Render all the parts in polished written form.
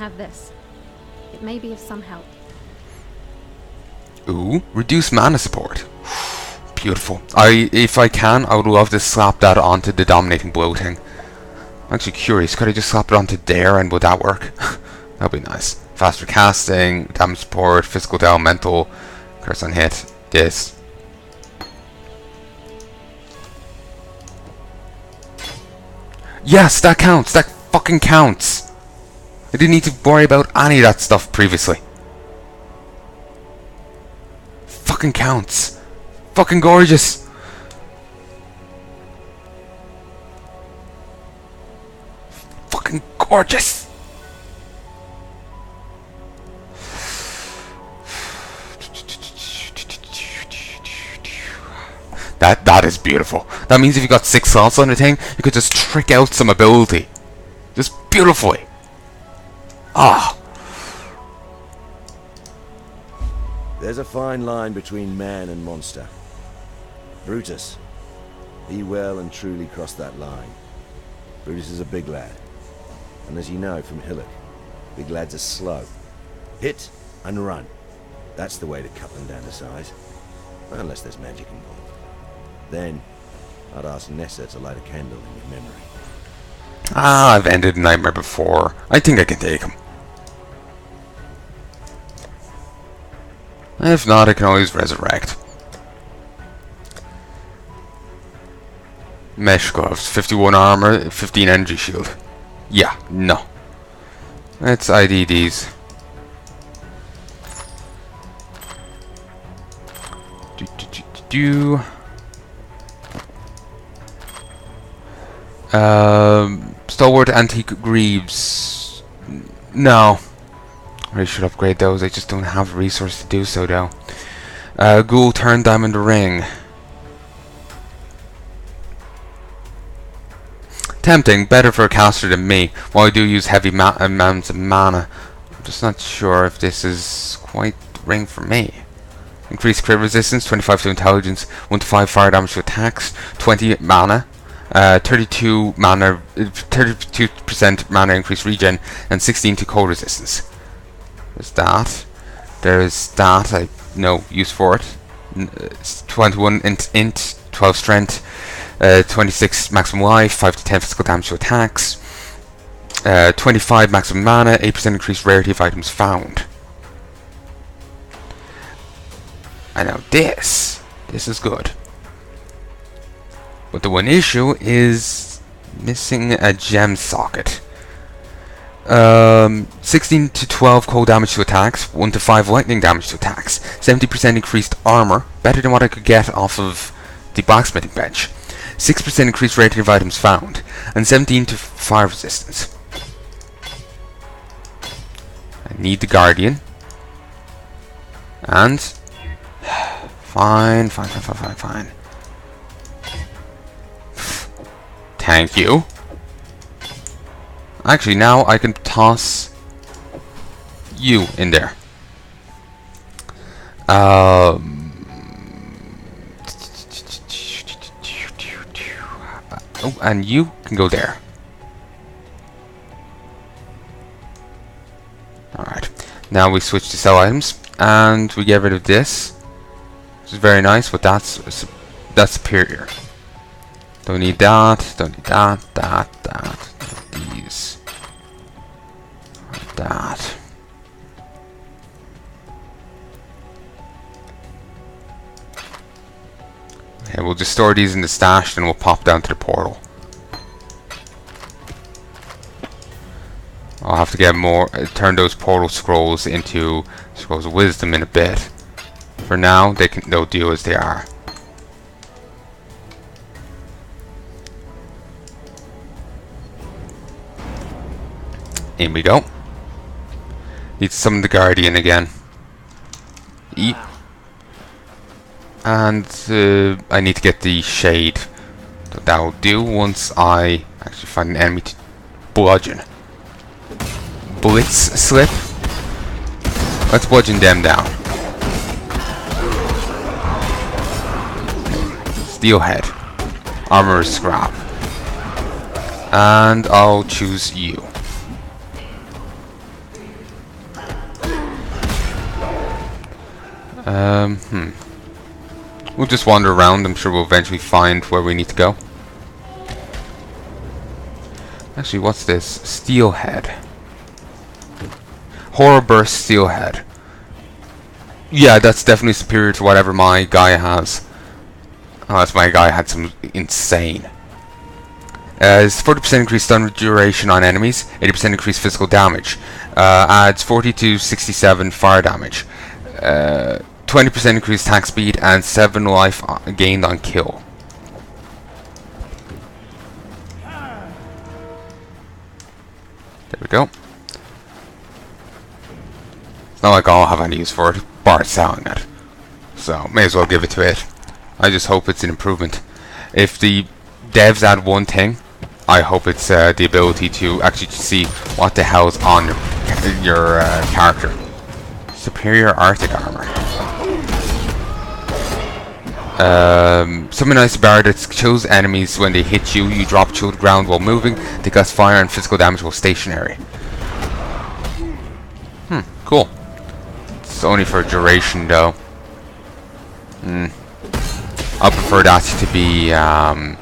have this. It may be of some help. Ooh, reduce mana support. Beautiful. If I can, I would love to slap that onto the dominating blow thing. I'm actually curious, could I just slap it onto there and would that work? That'd be nice. Faster casting, damage support, physical to elemental, curse on hit, this. Yes, that counts! That fucking counts! I didn't need to worry about any of that stuff previously. Fucking counts. Fucking gorgeous. Fucking gorgeous. That is beautiful. That means if you got 6 slots on the thing, you could just trick out some ability. Just beautifully. Ah. There's a fine line between man and monster. Brutus, he well and truly crossed that line. Brutus is a big lad. And as you know from Hillock, big lads are slow. Hit and run. That's the way to cut them down to size. Unless there's magic involved. Then, I'd ask Nessa to light a candle in your memory. Ah, I've ended a nightmare before. I think I can take him. If not, I can always resurrect. Mesh gloves, 51 armor, 15 energy shield. Yeah, no. Let's ID these. Stalwart antique greaves. No. I should upgrade those. I just don't have the resource to do so though. Ghoul turn diamond ring. Tempting, better for a caster than me. While I do use heavy amounts of mana, I'm just not sure if this is quite the ring for me. Increased crit resistance, 25 to intelligence, 1 to 5 fire damage to attacks, 20 mana, 32 mana, 32% mana increased regen, and 16 to cold resistance. There's that. There's that. I no use for it. 21 int, 12 strength, 26 maximum life, 5 to 10 physical damage to attacks, 25 maximum mana, 8% increased rarity of items found. I know this is good. But the one issue is missing a gem socket. 16 to 12 cold damage to attacks, 1 to 5 lightning damage to attacks, 70% increased armor, better than what I could get off of the blacksmithing bench, 6% increased rating of items found, and 17 to fire resistance. I need the guardian, and fine. Thank you. Actually, now I can toss you in there. Oh, and you can go there. Alright. Now we switch to sell items, and we get rid of this, which is very nice, but that's superior. Don't need that, don't need that. These. That. Okay, we'll just store these in the stash and we'll pop down to the portal. I'll have to get more, turn those portal scrolls into scrolls of wisdom in a bit. For now, they'll do as they are. In we go. Need to summon the guardian again. Eat. And I need to get the shade. That will do once I actually find an enemy to bludgeon. Blitz slip. Let's bludgeon them down. Steelhead. Armor scrap. And I'll choose you. We'll just wander around. I'm sure we'll eventually find where we need to go. Actually, what's this? Steelhead. Horror Burst Steelhead. Yeah, that's definitely superior to whatever my guy has. Unless my guy had some insane. It's 40% increased stun duration on enemies, 80% increased physical damage. Adds 40 to 67 fire damage. 20% increased attack speed and 7 life gained on kill. There we go. It's not like I'll have any use for it, bar selling it. So, may as well give it to it. I just hope it's an improvement. If the devs add one thing, I hope it's the ability to actually see what the hell's on your character. Superior Arctic armor. Summon Ice Bar that kills enemies when they hit you. You drop to the ground while moving. They cast fire and physical damage while stationary. Cool. It's only for duration though. I prefer that to be a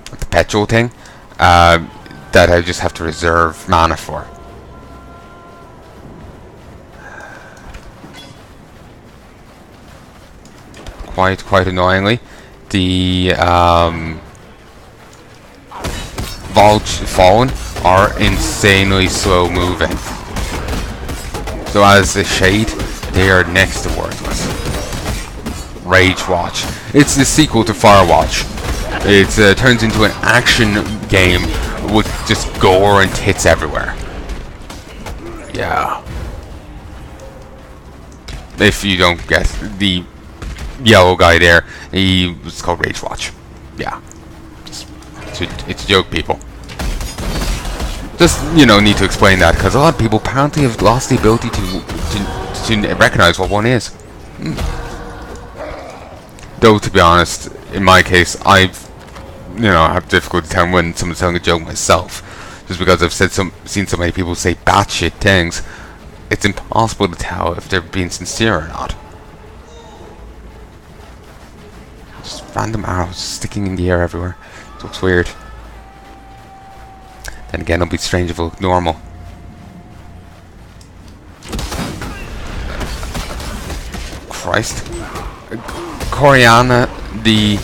perpetual thing that I just have to reserve mana for. Quite annoyingly, the Fallen are insanely slow moving. So as a shade, they are next to worthless. Rage Watch. It's the sequel to Firewatch. It turns into an action game with just gore and tits everywhere. Yeah. If you don't get the yellow guy there, it's called Rage Watch. Yeah. It's a joke, people. Just, need to explain that, because a lot of people apparently have lost the ability to recognize what one is. Though, to be honest, in my case, I've, have difficulty telling when someone's telling a joke myself. Just because I've seen so many people say batshit things, it's impossible to tell if they're being sincere or not. Just random arrows sticking in the air everywhere. It looks weird. Then again, it'll be strange if it looked normal. Christ. Coriana, the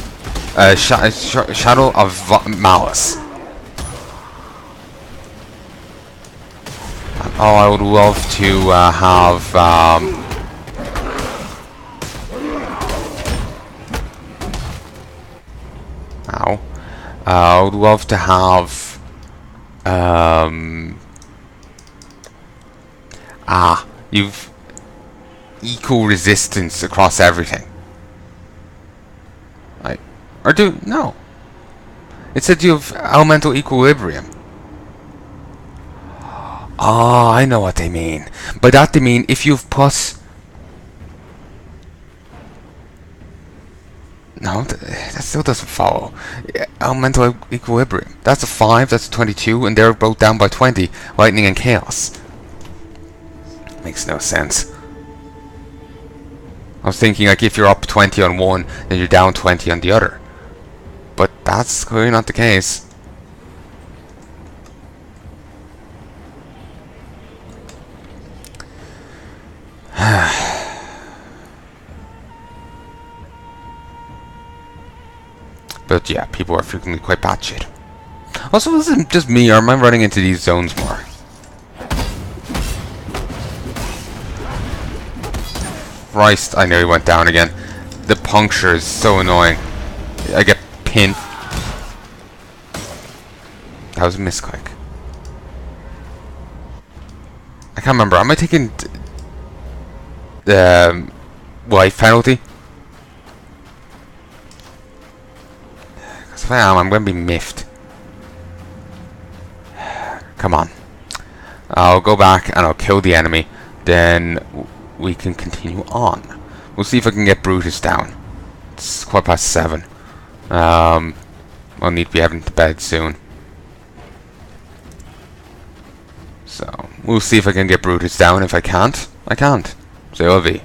Shadow of Malice. Oh, I would love to have I would love to have you've equal resistance across everything. No. It said you have elemental equilibrium. Oh, I know what they mean. By that they mean if you've plus... No, that still doesn't follow. Elemental equilibrium. That's a 5, that's a 22, and they're both down by 20. Lightning and Chaos. Makes no sense. I was thinking like if you're up 20 on one, then you're down 20 on the other. But that's clearly not the case. But yeah, people are frequently quite batshit. Also, is it just me, or am I running into these zones more? Christ, I nearly went down again. The puncture is so annoying. I get pinned. That was a misclick. I can't remember. Am I taking the life penalty? Because if I am, I'm going to be miffed. Come on. I'll go back and I'll kill the enemy. Then we can continue on. We'll see if I can get Brutus down. It's 7:15. I'll need to be heading to bed soon. So, we'll see if I can get Brutus down. If I can't, I can't. C'est la vie.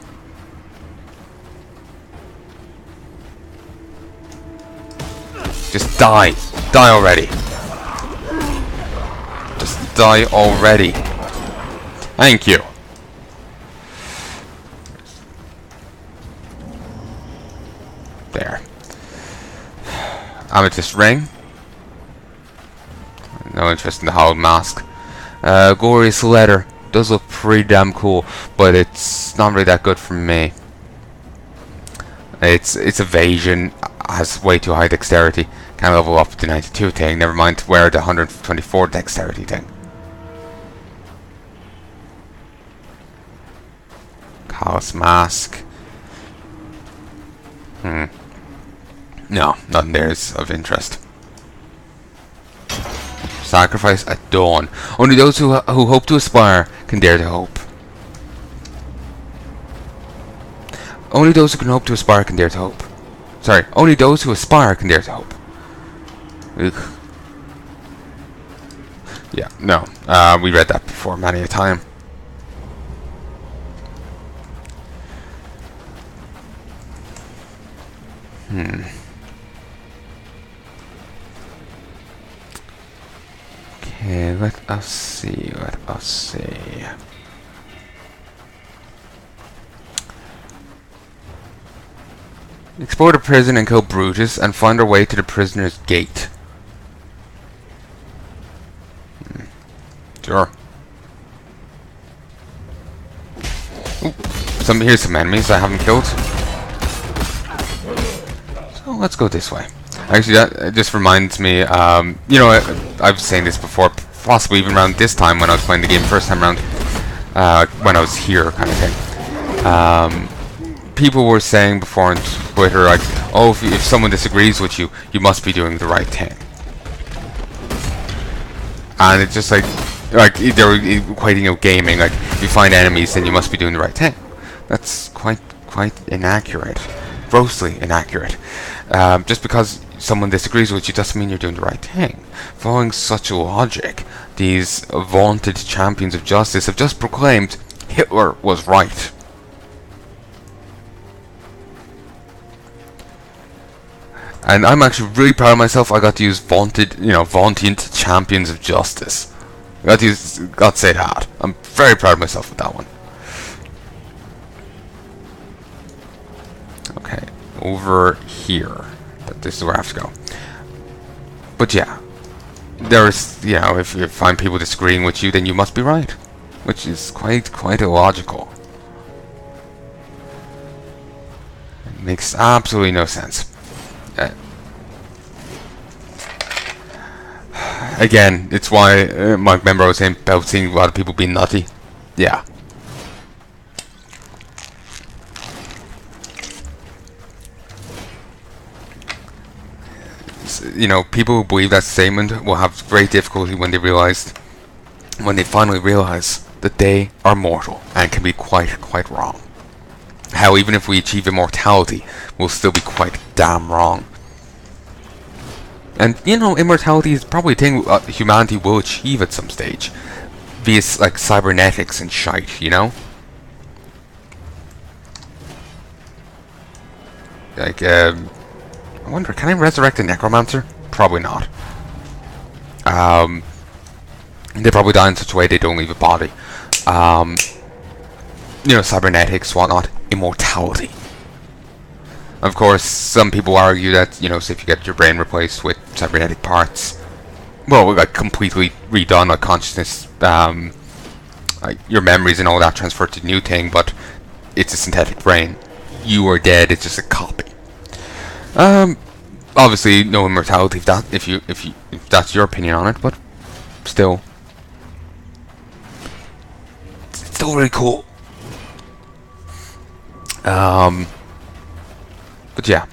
Just die. Die already. Just die already. Thank you. There. Amethyst ring. No interest in the hollow mask. Glorious letter. Does look pretty damn cool, but it's not really that good for me. Its evasion has way too high dexterity. Can't level up the 92 thing. Never mind to wear the 124 dexterity thing. Callous mask. No, nothing there is of interest. Sacrifice at dawn. Only those who hope to aspire can dare to hope. Only those who can hope to aspire can dare to hope. Sorry, only those who aspire can dare to hope. Ugh. Yeah, no. We read that before many a time. Okay, let us see, Explore the prison and kill Brutus and find our way to the prisoner's gate. Sure. Ooh, here's some enemies I haven't killed. So let's go this way. Actually, that just reminds me, you know, I was saying this before, possibly even around this time when I was playing the game first time around, when I was here, kind of thing. People were saying before on Twitter, like, oh, if someone disagrees with you, you must be doing the right thing. And it's just like they were equating out gaming, like, if you find enemies, then you must be doing the right thing. That's quite inaccurate. Grossly inaccurate. Just because someone disagrees with you doesn't mean you're doing the right thing. Following such logic, these vaunted champions of justice have just proclaimed Hitler was right. And I'm actually really proud of myself. I got to use vaunted champions of justice. Got to say that. I'm very proud of myself with that one. Okay, over here. This is where I have to go. But yeah, there's, you know, if you find people disagreeing with you, then you must be right, which is quite illogical. It makes absolutely no sense. Again, it's why my member was saying about seeing a lot of people being nutty. Yeah. You know, people who believe that statement will have great difficulty when they finally realize that they are mortal and can be quite wrong. How even if we achieve immortality, we'll still be quite damn wrong. And you know, immortality is probably a thing humanity will achieve at some stage, via like cybernetics and shite, you know. Like, I wonder, can I resurrect a necromancer? Probably not. They probably die in such a way they don't leave a body. You know, cybernetics, whatnot, immortality. Of course, some people argue that, you know, so if you get your brain replaced with cybernetic parts, well, like completely redone, like consciousness, like your memories and all that transferred to the new thing, but it's a synthetic brain. You are dead. It's just a copy. Obviously, no immortality if that's your opinion on it, but still, it's still really cool. But yeah,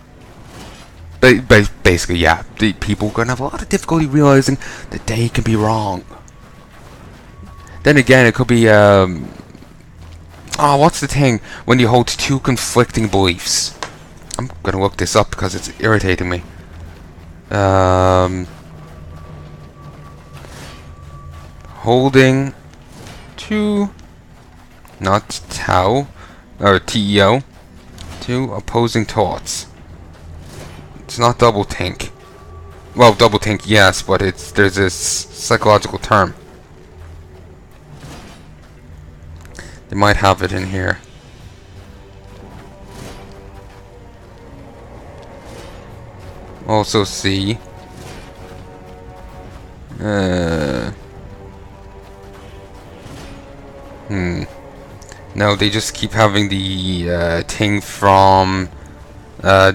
basically, yeah, the people are gonna have a lot of difficulty realizing that they can be wrong. Then again, it could be what's the thing when you hold two conflicting beliefs? I'm gonna look this up because it's irritating me. Holding two, not tau, or TEO, two opposing thoughts. It's not double think. well, doublethink, yes, but there's this psychological term. They might have it in here. Also see. No, they just keep having the thing from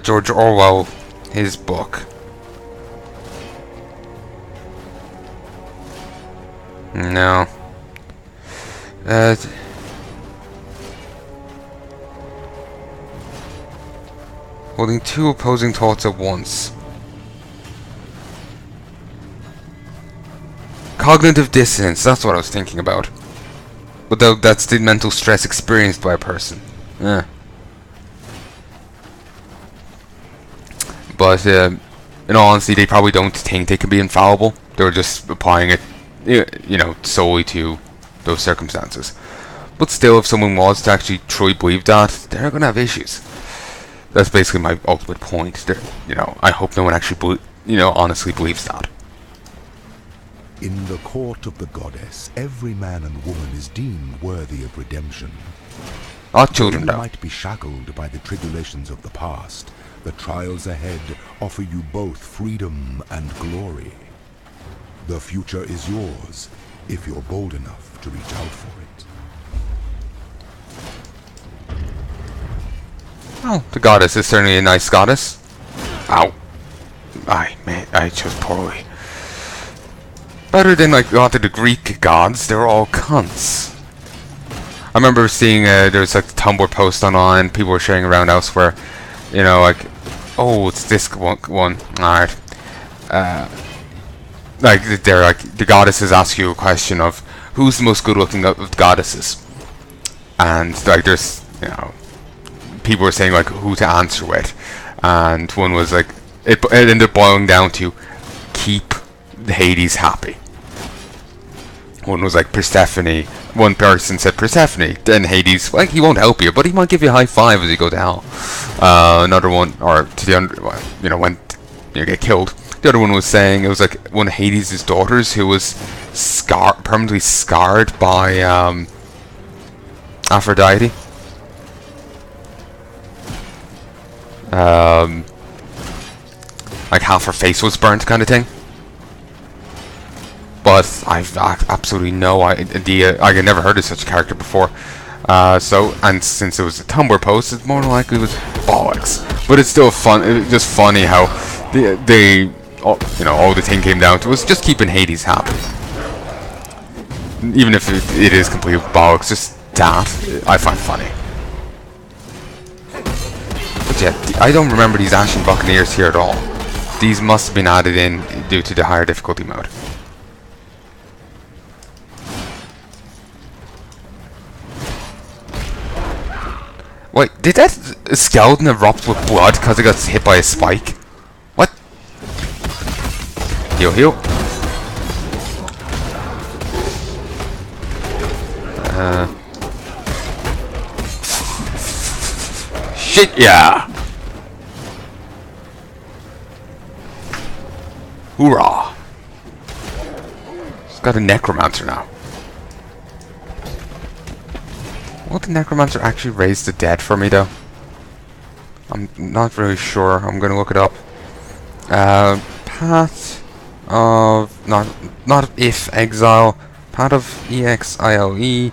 George Orwell, his book. No. Holding two opposing thoughts at once. Cognitive dissonance, that's what I was thinking about. But that's the mental stress experienced by a person. Yeah. But in all honesty, they probably don't think they can be infallible. They're just applying it, you know, solely to those circumstances. But still, if someone was to actually truly believe that, they're gonna have issues. That's basically my ultimate point. You know, I hope no one actually, honestly believes that. In the court of the goddess, every man and woman is deemed worthy of redemption. Our children, though though. you might be shackled by the tribulations of the past, the trials ahead offer you both freedom and glory. The future is yours, if you're bold enough to reach out for it. Oh, the goddess is certainly a nice goddess. Ow. I chose poorly. Better than, like, a lot of the Greek gods. They're all cunts. I remember seeing, there was, like, a Tumblr post online, people were sharing around elsewhere. You know, like, oh, it's this one. Alright. Like, they're, like, the goddesses ask you a question of, who's the most good-looking of the goddesses? And, like, there's, you know, people were saying, like, who to answer with. And one was, like, it ended up boiling down to, keep Hades happy. One was like Persephone. One person said Persephone. Then Hades, like, he won't help you, but he might give you a high five as you go to hell. Another one, or to the under, you know, when you get killed. The other one was saying it was like one of Hades' daughters who was permanently scarred by Aphrodite. Like half her face was burnt, kind of thing. But I've absolutely no idea. I had never heard of such a character before. And since it was a Tumblr post, it's more likely it was bollocks. But it's still fun. It's just funny how all the thing came down to was just keeping Hades happy. Even if it is completely bollocks, just that I find funny. But yeah, I don't remember these Ashen Buccaneers here at all. These must have been added in due to the higher difficulty mode. Wait, did that skeleton erupt with blood because it got hit by a spike? What? Heal, heal. Shit, yeah! Hoorah! It's got a necromancer now. Will the necromancer actually raise the dead for me, though? I'm not really sure. I'm gonna look it up. Path of not if exile. Path of EXILE.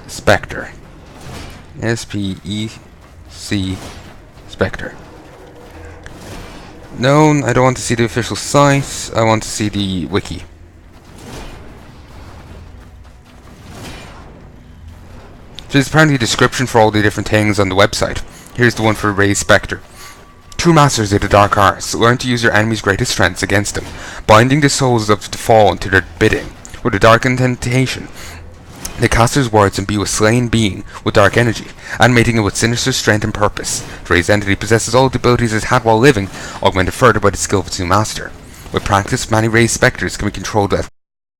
Spectre. SPEC Spectre. No, I don't want to see the official site. I want to see the wiki. There's apparently a description for all the different things on the website. Here's the one for Raised Spectre. True masters of the dark arts, learn to use your enemy's greatest strengths against them, binding the souls of the fallen to their bidding. With a dark incantation, the caster's words imbue a slain being with dark energy, animating it with sinister strength and purpose. The raised entity possesses all the abilities it had while living, augmented further by the skill of its new master. With practice, many raised spectres can be controlled